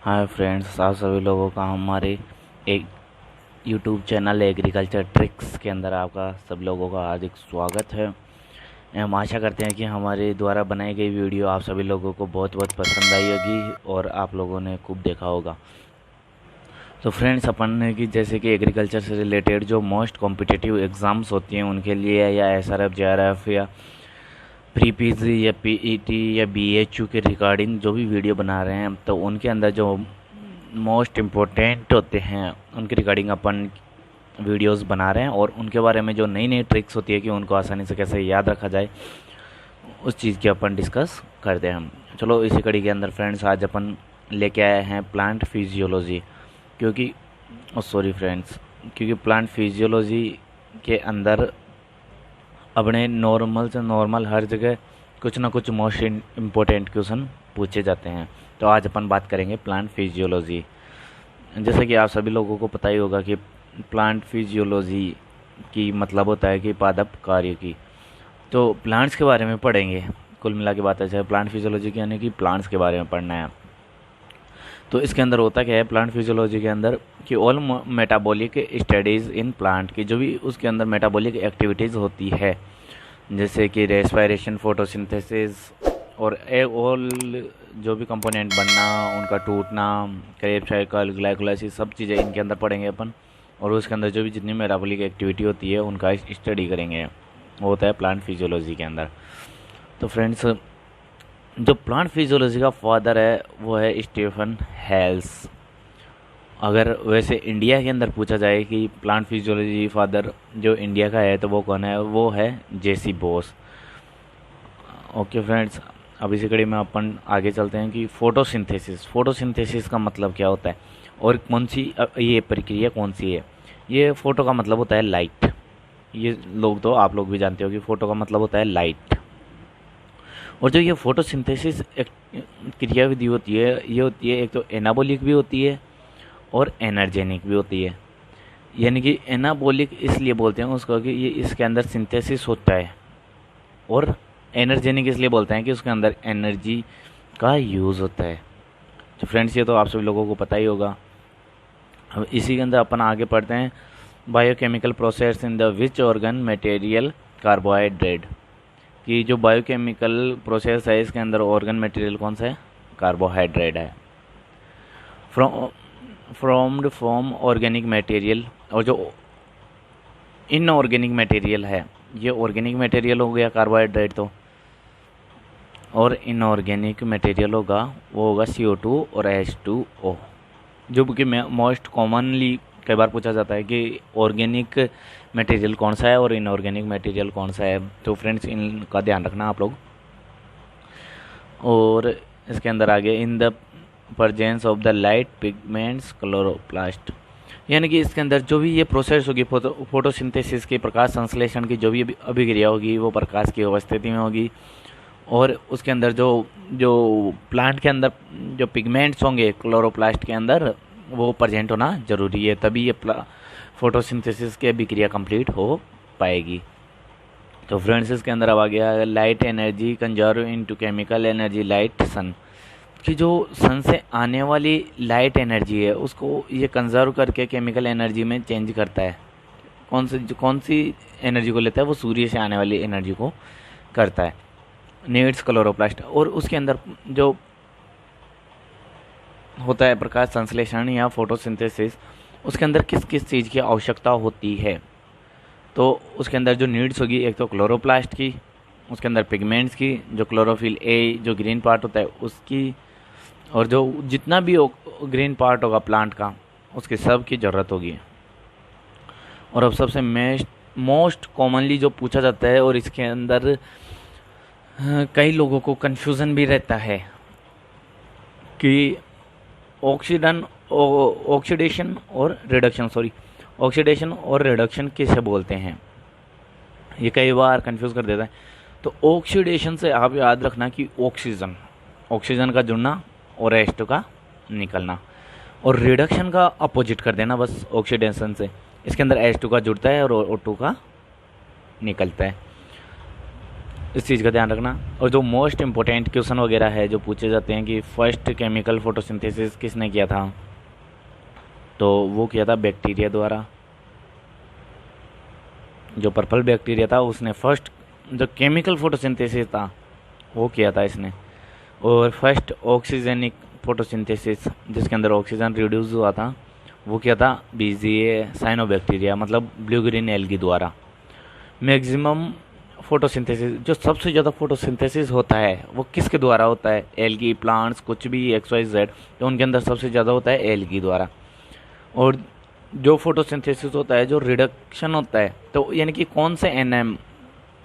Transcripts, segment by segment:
Hi friends, आप सभी लोगों का हमारे एक यूट्यूब चैनल एग्रीकल्चर ट्रिक्स के अंदर आपका सब लोगों का हार्दिक स्वागत है। हम आशा करते हैं कि हमारे द्वारा बनाई गई वीडियो आप सभी लोगों को बहुत बहुत पसंद आई होगी और आप लोगों ने खूब देखा होगा। तो फ्रेंड्स, अपन ने कि जैसे कि एग्रीकल्चर से रिलेटेड जो मोस्ट कॉम्पिटिटिव एग्ज़ाम्स होती हैं उनके लिए या SRF JRF या प्री पीजी या PET या BHU के रिगार्डिंग जो भी वीडियो बना रहे हैं तो उनके अंदर जो मोस्ट इम्पोर्टेंट होते हैं उनके रिगार्डिंग अपन वीडियोस बना रहे हैं और उनके बारे में जो नई नई ट्रिक्स होती है कि उनको आसानी से कैसे याद रखा जाए उस चीज़ की अपन डिस्कस करते हैं हम। चलो इसी कड़ी के अंदर फ्रेंड्स आज अपन लेके आए हैं प्लांट फिजियोलॉजी, क्योंकि क्योंकि प्लांट फिजियोलॉजी के अंदर अपने नॉर्मल से नॉर्मल हर जगह कुछ ना कुछ मोस्ट इम्पोर्टेंट क्वेश्चन पूछे जाते हैं। तो आज अपन बात करेंगे प्लांट फिजियोलॉजी। जैसे कि आप सभी लोगों को पता ही होगा कि प्लांट फिजियोलॉजी की मतलब होता है कि पादप कार्य की। तो प्लांट्स के बारे में पढ़ेंगे, कुल मिला के बात है प्लांट फिजियोलॉजी की यानी कि प्लांट्स के बारे में पढ़ना है। तो इसके अंदर होता क्या है प्लांट फिजियोलॉजी के अंदर कि all metabolic studies in plant की जो भी उसके अंदर मेटाबॉलिक एक्टिविटीज़ होती है, जैसे कि रेस्पिरेशन, फोटोसिंथेसिस और ऑल जो भी कंपोनेंट बनना, उनका टूटना, क्रेब्स साइकिल, ग्लाइकोलाइसिस, सब चीज़ें इनके अंदर पढ़ेंगे अपन। और उसके अंदर जो भी जितनी मेटाबॉलिक एक्टिविटी होती है उनका स्टडी करेंगे, वो होता है प्लांट फिजियोलॉजी के अंदर। तो फ्रेंड्स, जो प्लांट फिजियोलॉजी का फादर है वो है स्टीफन हेल्स। अगर वैसे इंडिया के अंदर पूछा जाए कि प्लांट फिजियोलॉजी फादर जो इंडिया का है तो वो कौन है, वो है JC बोस। ओके फ्रेंड्स, अब इसी कड़ी में अपन आगे चलते हैं कि फोटोसिंथेसिस का मतलब क्या होता है और कौन सी ये प्रक्रिया कौन सी है। ये फोटो का मतलब होता है लाइट। ये लोग तो आप लोग भी जानते हो कि फोटो का मतलब होता है लाइट। और जो ये फोटोसिंथेसिस क्रियाविधि होती है ये होती है एक तो एनाबॉलिक भी होती है और एनर्जेनिक भी होती है। यानी कि एनाबॉलिक इसलिए बोलते हैं उसको कि ये इसके अंदर सिंथेसिस होता है, और एनर्जेनिक इसलिए बोलते हैं कि उसके अंदर एनर्जी का यूज़ होता है। तो फ्रेंड्स, ये तो आप सभी लोगों को पता ही होगा। अब इसी के अंदर अपन आगे पढ़ते हैं biochemical process in the which organ material carbohydrate, कि जो बायोकेमिकल प्रोसेस है इसके अंदर ऑर्गन मटेरियल कौन सा है, कार्बोहाइड्रेट है। फ्रॉम्ड फ्रॉम ऑर्गेनिक मटेरियल, और जो इनऑर्गेनिक मटेरियल है ये ऑर्गेनिक मटेरियल हो गया कार्बोहाइड्रेट तो, और इनऑर्गेनिक मटेरियल होगा वो होगा CO2 और H2O। जो कि मोस्ट कॉमनली कई बार पूछा जाता है कि ऑर्गेनिक मटेरियल कौन सा है और इनऑर्गेनिक मटेरियल कौन सा है। तो फ्रेंड्स, इनका ध्यान रखना आप लोग। और इसके अंदर आगे in the presence of the light pigments chloroplast, यानी कि इसके अंदर जो भी ये प्रोसेस होगी फोटोसिंथेसिस की, प्रकाश संश्लेषण की जो भी अभिक्रिया होगी वो प्रकाश की उपस्थिति में होगी। और उसके अंदर जो जो प्लांट के अंदर जो पिगमेंट्स होंगे क्लोरोप्लास्ट के अंदर वो प्रेजेंट होना जरूरी है, तभी ये फोटोसिंथेसिस की अभिक्रिया कंप्लीट हो पाएगी। तो फ्रेंड्स, इसके अंदर अब आ गया light energy conserve into chemical energy light sun, कि जो सन से आने वाली लाइट एनर्जी है उसको ये कंजर्व करके केमिकल एनर्जी में चेंज करता है। कौन सी एनर्जी को लेता है, वो सूर्य से आने वाली एनर्जी को करता है। नीड्स क्लोरोप्लास्ट, और उसके अंदर जो होता है प्रकाश संश्लेषण या फोटोसिंथेसिस, उसके अंदर किस किस चीज़ की आवश्यकता होती है। तो उसके अंदर जो नीड्स होगी एक तो क्लोरोप्लास्ट की, उसके अंदर पिगमेंट्स की, जो क्लोरोफिल A जो ग्रीन पार्ट होता है उसकी, और जो जितना भी ग्रीन पार्ट होगा प्लांट का उसके सब की ज़रूरत होगी। और अब सबसे मोस्ट कॉमनली जो पूछा जाता है और इसके अंदर कई लोगों को कन्फ्यूज़न भी रहता है कि ऑक्सीडेशन और रिडक्शन किसे बोलते हैं, ये कई बार कंफ्यूज कर देता है। तो ऑक्सीडेशन से आप याद रखना कि ऑक्सीजन का जुड़ना और H2 का निकलना, और रिडक्शन का अपोजिट कर देना बस ऑक्सीडेशन से। इसके अंदर H2 का जुड़ता है और O2 का निकलता है। इस चीज़ का ध्यान रखना। और जो मोस्ट इम्पोर्टेंट क्वेश्चन वगैरह है जो पूछे जाते हैं कि फर्स्ट केमिकल फोटोसिंथेसिस किसने किया था, तो वो किया था बैक्टीरिया द्वारा। जो पर्पल बैक्टीरिया था उसने फर्स्ट जो केमिकल फोटोसिंथेसिस था वो किया था इसने। और फर्स्ट ऑक्सीजनिक फोटोसिंथेसिस जिसके अंदर ऑक्सीजन रिड्यूस हुआ था वो किया था बीजीए साइनोबैक्टीरिया, मतलब ब्लू ग्रीन एल्गी द्वारा। मैक्सिमम फोटोसिंथेसिस, जो सबसे ज़्यादा फोटोसिंथेसिस होता है वो किसके द्वारा होता है, एल्गी प्लांट्स कुछ भी एक्स वाई जेड, तो उनके अंदर सबसे ज़्यादा होता है एल्गी द्वारा। और जो फोटोसिंथेसिस होता है, जो रिडक्शन होता है, तो यानी कि कौन से एनएम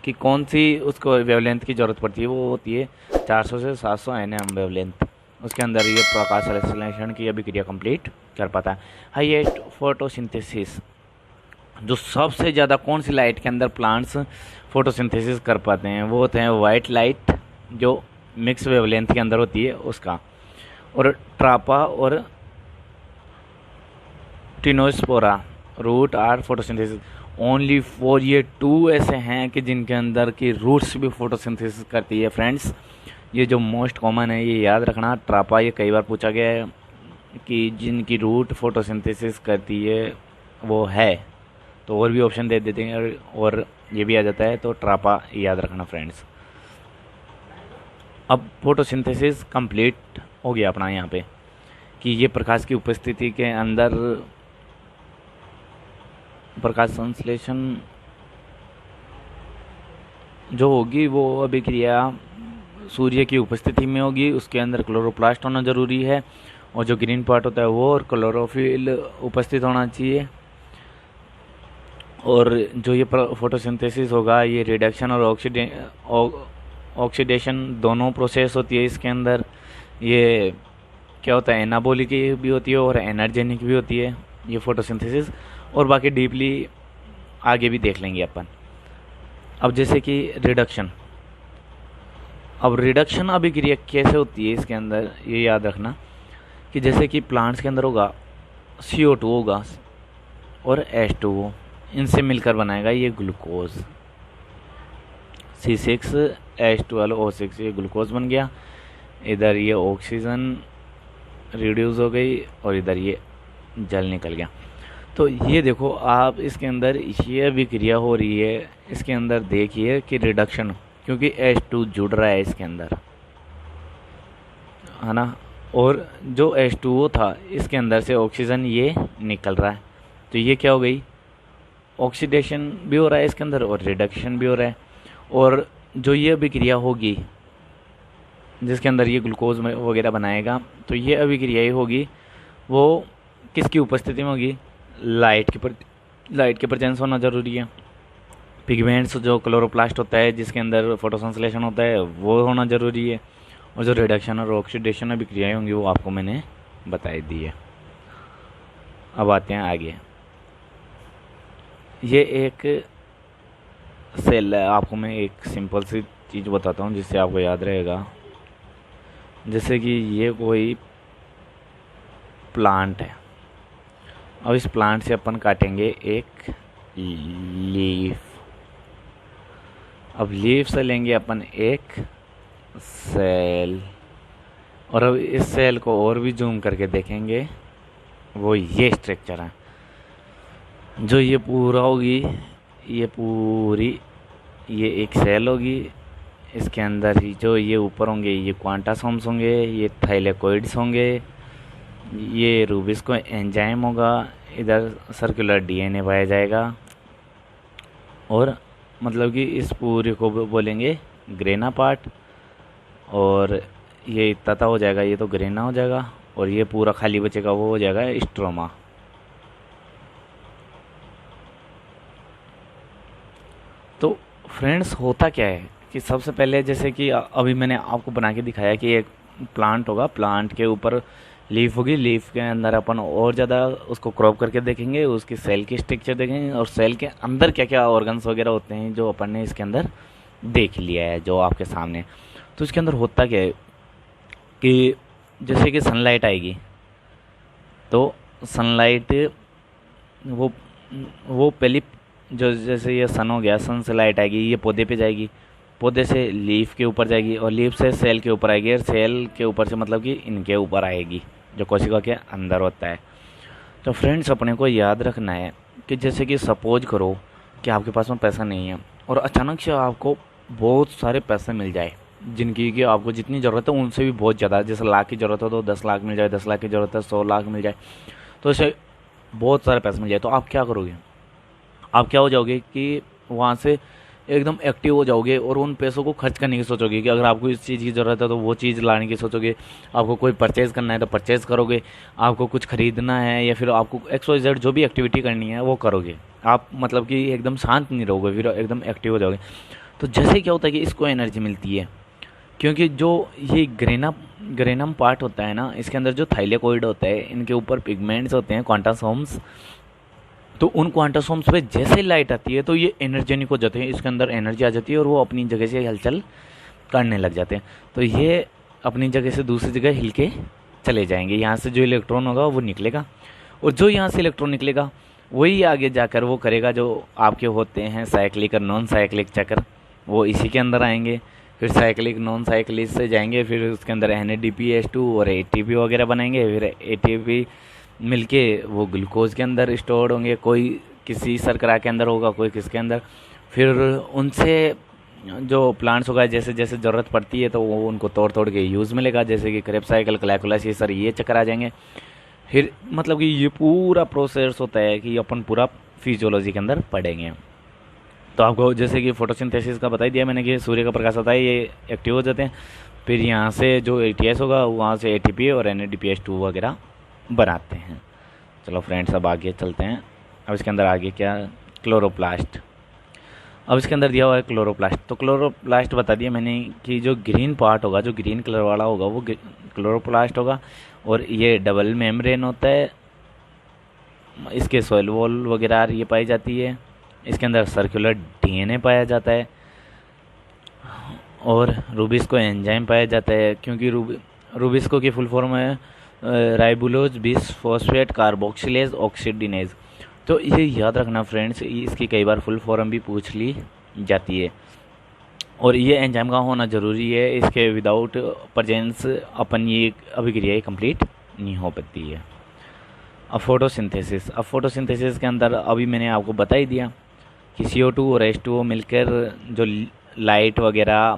की कौन सी उसको वेवलेंथ की ज़रूरत पड़ती है, वो होती है 400 से 700 एनएम वेवलेंथ। उसके अंदर ये प्रकाश संश्लेषण की अभिक्रिया कंप्लीट कर पाता है। हाईएस्ट फोटोसिंथेसिस, जो सबसे ज़्यादा कौन सी लाइट के अंदर प्लांट्स फोटोसिंथेसिस कर पाते हैं, वो होते हैं वाइट लाइट जो मिक्स वेवलेंथ के अंदर होती है उसका। और ट्रापा और Tinospora root are photosynthesis only for, ये 2 ऐसे हैं कि जिनके अंदर की रूट्स भी फोटोसिंथेसिस करती है। फ्रेंड्स, ये जो मोस्ट कॉमन है ये याद रखना। ट्रापा ये कई बार पूछा गया है कि जिनकी रूट फोटोसिंथेसिस करती है वो है, तो और भी ऑप्शन दे देते हैं और ये भी आ जाता है, तो ट्रापा याद रखना फ्रेंड्स। अब फोटोसिंथेसिस कंप्लीट हो गया अपना यहाँ पे कि ये प्रकाश की उपस्थिति के अंदर प्रकाश संश्लेषण जो होगी वो अभिक्रिया सूर्य की उपस्थिति में होगी। उसके अंदर क्लोरोप्लास्ट होना ज़रूरी है और जो ग्रीन पार्ट होता है वो और क्लोरोफिल उपस्थित होना चाहिए। और जो ये फोटोसिंथेसिस होगा ये रिडक्शन और ऑक्सीडेशन दोनों प्रोसेस होती है इसके अंदर। ये क्या होता है, एनाबॉलिक भी होती है और एनर्जेनिक भी होती है ये फोटोसिंथेसिस। और बाकी डीपली आगे भी देख लेंगे अपन। अब जैसे कि रिडक्शन, अब रिडक्शन अभिक्रिया कैसे होती है इसके अंदर ये याद रखना कि जैसे कि प्लांट्स के अंदर होगा CO2 होगा और H2O, इनसे मिलकर बनाएगा ये ग्लूकोज C6H12O6, ये ग्लूकोज बन गया। इधर ये ऑक्सीजन रिड्यूस हो गई और इधर ये जल निकल गया। तो ये देखो आप इसके अंदर ये अभिक्रिया हो रही है, इसके अंदर देखिए कि रिडक्शन, क्योंकि H2 जुड़ रहा है इसके अंदर, है ना। और जो H2O था इसके अंदर से ऑक्सीजन ये निकल रहा है, तो ये क्या हो गई, ऑक्सीडेशन भी हो रहा है इसके अंदर और रिडक्शन भी हो रहा है। और जो ये अभिक्रिया होगी जिसके अंदर ये ग्लूकोज वगैरह बनाएगा, तो ये अभिक्रिया ही होगी वो किसकी उपस्थिति में होगी, लाइट के प्रेजेंस होना ज़रूरी है। पिगमेंट्स जो क्लोरोप्लास्ट होता है जिसके अंदर फोटोसंश्लेषण होता है वो होना ज़रूरी है। और जो रिडक्शन और ऑक्सीडेशन अभिक्रियाएं होंगी वो आपको मैंने बताई दी है। अब आते हैं आगे। ये एक सेल है, आपको मैं एक सिंपल सी चीज़ बताता हूँ जिससे आपको याद रहेगा। जैसे कि ये कोई प्लांट है, अब इस प्लांट से अपन काटेंगे एक लीफ। अब लीफ से लेंगे अपन एक सेल, और अब इस सेल को और भी जूम करके देखेंगे, वो ये स्ट्रक्चर है। जो ये पूरा होगी, ये पूरी ये एक सेल होगी। इसके अंदर ही जो ये ऊपर होंगे ये क्वांटासोम्स होंगे, ये थाइलेकोइड्स होंगे, ये रूबिस्को एंजाइम होगा, इधर सर्कुलर DNA पाया जाएगा। और मतलब कि इस पूरे को बोलेंगे ग्रेना पार्ट। और ये तथा हो जाएगा, ये तो ग्रेना हो जाएगा। और ये पूरा खाली बचेगा वो हो जाएगा स्ट्रोमा। तो फ्रेंड्स होता क्या है कि सबसे पहले जैसे कि अभी मैंने आपको बना के दिखाया कि एक प्लांट होगा, प्लांट के ऊपर लीफ होगी, लीफ के अंदर अपन और ज़्यादा उसको क्रॉप करके देखेंगे, उसकी सेल की स्ट्रक्चर देखेंगे और सेल के अंदर क्या क्या ऑर्गन्स वगैरह होते हैं जो अपन ने इसके अंदर देख लिया है जो आपके सामने। तो इसके अंदर होता क्या है कि जैसे कि सनलाइट आएगी तो सनलाइट वो पहली जो जैसे ये सन हो गया, सन से लाइट आएगी, ये पौधे पे जाएगी, पौधे से लीफ के ऊपर जाएगी और लीफ से सेल के ऊपर आएगी और सेल के ऊपर से मतलब कि इनके ऊपर आएगी जो कोशिका के अंदर होता है। तो फ्रेंड्स अपने को याद रखना है कि जैसे कि सपोज करो कि आपके पास में पैसा नहीं है और अचानक से आपको बहुत सारे पैसे मिल जाए जिनकी कि आपको जितनी ज़रूरत है उनसे भी बहुत ज़्यादा, जैसे लाख की ज़रूरत हो तो 10 लाख मिल जाए, 10 लाख की ज़रूरत है 100 लाख मिल जाए, तो ऐसे बहुत सारे पैसे मिल जाए तो आप क्या करोगे? आप क्या हो जाओगे कि वहाँ से एकदम एक्टिव हो जाओगे और उन पैसों को खर्च करने की सोचोगे कि अगर आपको इस चीज़ की ज़रूरत है तो वो चीज़ लाने की सोचोगे, आपको कोई परचेज़ करना है तो परचेज़ करोगे, आपको कुछ खरीदना है या फिर आपको XYZ जो भी एक्टिविटी करनी है वो करोगे। आप मतलब कि एकदम शांत नहीं रहोगे, फिर एकदम एक्टिव हो जाओगे। तो जैसे क्या होता है कि इसको एनर्जी मिलती है क्योंकि जो ये ग्रेनम पार्ट होता है ना, इसके अंदर जो थाइलेकोइड होता है, इनके ऊपर पिगमेंट्स होते हैं क्वांटासोम्स, तो उन क्वांटासोम्स पे जैसे लाइट आती है तो ये एनर्जेनिक हो जाते हैं, इसके अंदर एनर्जी आ जाती है और वो अपनी जगह से हलचल करने लग जाते हैं। तो ये अपनी जगह से दूसरी जगह हिल के चले जाएंगे। यहाँ से जो इलेक्ट्रॉन होगा वो निकलेगा और जो यहाँ से इलेक्ट्रॉन निकलेगा वही आगे जाकर वो करेगा जो आपके होते हैं साइक्लिक और नॉन साइक्लिक चक्र, वो इसी के अंदर आएंगे। फिर साइक्लिक नॉन साइक्लिक से जाएंगे, फिर उसके अंदर NADPH2 और ATP वगैरह बनाएंगे, फिर ATP मिलके वो ग्लूकोज के अंदर स्टोर होंगे, कोई किसी शर्करा के अंदर होगा, कोई किसके अंदर। फिर उनसे जो प्लांट्स होगा जैसे जैसे ज़रूरत पड़ती है तो वो उनको तोड़ तोड़ के यूज़ मिलेगा, जैसे कि क्रेब साइकिल, ग्लाइकोलाइसिस, सर ये चक्कर आ जाएंगे। फिर मतलब कि ये पूरा प्रोसेस होता है कि अपन पूरा फिजियोलॉजी के अंदर पढ़ेंगे। तो आपको जैसे कि फोटोसिंथेसिस का बता ही दिया मैंने कि सूर्य का प्रकाश आता है, ये एक्टिव हो जाते हैं। फिर यहाँ से जो ATS होगा वहाँ से ATP और NADPH2 वगैरह बनाते हैं। चलो फ्रेंड्स अब आगे चलते हैं। अब इसके अंदर आगे क्या, क्लोरोप्लास्ट। अब इसके अंदर दिया हुआ है क्लोरोप्लास्ट। तो क्लोरोप्लास्ट बता दिया मैंने कि जो ग्रीन पार्ट होगा, जो ग्रीन कलर वाला होगा वो क्लोरोप्लास्ट होगा और ये डबल मेम्ब्रेन होता है। इसके सॉइल वॉल वगैरह ये पाई जाती है। इसके अंदर सर्कुलर DNA पाया जाता है और रूबिस्को एंजाइम पाया जाता है, क्योंकि रूबिस्को की फुल फॉर्म है राइबुलोज बिस फॉस्फेट कार्बोक्सिलेज ऑक्सीडिनेज। तो ये याद रखना फ्रेंड्स, इसकी कई बार फुल फॉर्म भी पूछ ली जाती है और ये एंजाइम का होना ज़रूरी है। इसके विदाउट प्रेजेंस अपन ये अभिक्रिया कंप्लीट नहीं हो पाती है। अब फोटोसिंथेसिस के अंदर अभी मैंने आपको बता ही दिया कि CO2 और H2O मिलकर जो लाइट वगैरह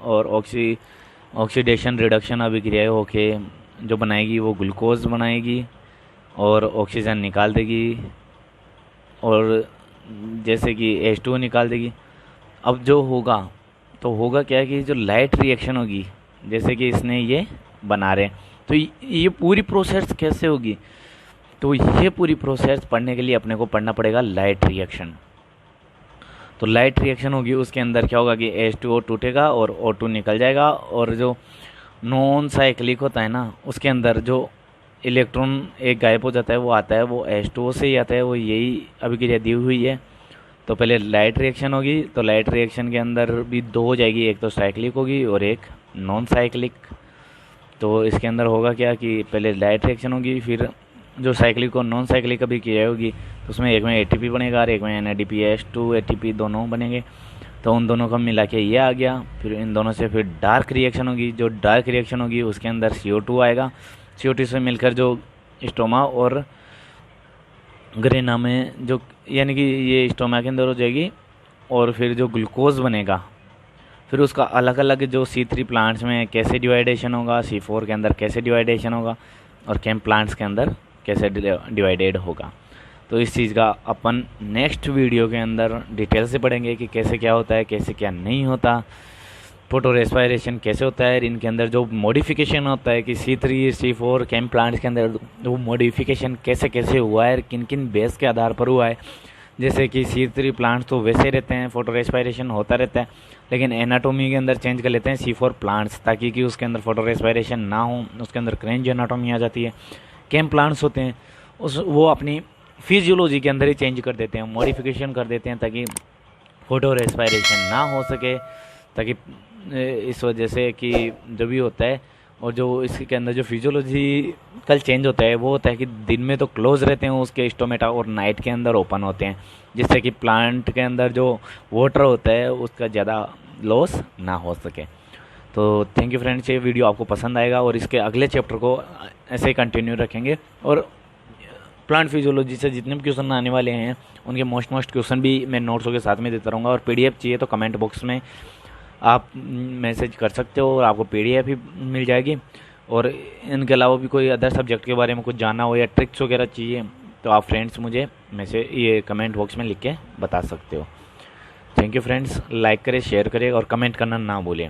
और ऑक्सीडेशन रिडक्शन अभिक्रियाएं होके जो बनाएगी वो ग्लूकोज बनाएगी और ऑक्सीजन निकाल देगी और जैसे कि H2O निकाल देगी। अब जो होगा तो होगा क्या कि जो लाइट रिएक्शन होगी, जैसे कि इसने ये बना रहे हैं, तो ये पूरी प्रोसेस कैसे होगी? तो ये पूरी प्रोसेस पढ़ने के लिए अपने को पढ़ना पड़ेगा लाइट रिएक्शन। तो लाइट रिएक्शन होगी, उसके अंदर क्या होगा कि H2O टूटेगा और O2 निकल जाएगा और जो नॉन साइक्लिक होता है ना, उसके अंदर जो इलेक्ट्रॉन एक गायब हो जाता है वो आता है, वो H2O से ही आता है, वो यही अभिक्रिया दी हुई है। तो पहले लाइट रिएक्शन होगी, तो लाइट रिएक्शन के अंदर भी दो हो जाएगी, एक तो साइक्लिक होगी और एक नॉन साइक्लिक। तो इसके अंदर होगा क्या कि पहले लाइट रिएक्शन होगी, फिर जो साइक्लिक और नॉन साइक्लिक अभिक्रिया होगी तो उसमें एक में ATP बनेगा और एक में NADPH2 ATP दोनों बनेंगे। तो उन दोनों को मिला के ये आ गया। फिर इन दोनों से फिर डार्क रिएक्शन होगी, जो डार्क रिएक्शन होगी उसके अंदर CO2 आएगा, CO2 से मिलकर जो स्टोमा और ग्रेना में जो यानी कि ये स्टोमा के अंदर हो जाएगी और फिर जो ग्लूकोज बनेगा फिर उसका अलग अलग जो C3 प्लांट्स में कैसे डिवाइडेशन होगा, C4 के अंदर कैसे डिवाइडेशन होगा और केम प्लांट्स के अंदर कैसे डिवाइडेड होगा। तो इस चीज़ का अपन नेक्स्ट वीडियो के अंदर डिटेल से पढ़ेंगे कि कैसे क्या होता है, कैसे क्या नहीं होता, फोटो रेस्पायरेशन कैसे होता है, इनके अंदर जो मॉडिफिकेशन होता है कि C3 C4 केम प्लांट्स के अंदर वो मॉडिफिकेशन कैसे कैसे हुआ है, किन किन बेस के आधार पर हुआ है। जैसे कि C3 प्लांट्स तो वैसे रहते हैं, फोटो रेस्पायरेशन होता रहता है, लेकिन एनाटोमी के अंदर चेंज कर लेते हैं C4 प्लांट्स ताकि कि उसके अंदर फोटो रेस्पायरेशन ना हो, उसके अंदर क्रेंज एनाटोमी आ जाती है। केम प्लांट्स होते हैं वो अपनी फिजियोलॉजी के अंदर ही चेंज कर देते हैं, मॉडिफिकेशन कर देते हैं ताकि फोटो रेस्पायरेशन ना हो सके, ताकि इस वजह से कि जो भी होता है और जो इसके अंदर जो फिजियोलॉजी कल चेंज होता है वो होता है कि दिन में तो क्लोज रहते हैं उसके स्टोमेटा और नाइट के अंदर ओपन होते हैं, जिससे कि प्लांट के अंदर जो वाटर होता है उसका ज़्यादा लॉस ना हो सके। तो थैंक यू फ्रेंड्स, ये वीडियो आपको पसंद आएगा और इसके अगले चैप्टर को ऐसे ही कंटिन्यू रखेंगे। और प्लांट फिजियोलॉजी से जितने भी क्वेश्चन आने वाले हैं उनके मोस्ट क्वेश्चन भी मैं नोट्सों के साथ में देता रहूँगा। और पीडीएफ चाहिए तो कमेंट बॉक्स में आप मैसेज कर सकते हो और आपको पीडीएफ भी मिल जाएगी। और इनके अलावा भी कोई अदर सब्जेक्ट के बारे में कुछ जानना हो या ट्रिक्स वगैरह चाहिए तो आप फ्रेंड्स मुझे मैसेज ये कमेंट बॉक्स में लिख के बता सकते हो। थैंक यू फ्रेंड्स, लाइक करें, शेयर करें और कमेंट करना ना भूलें।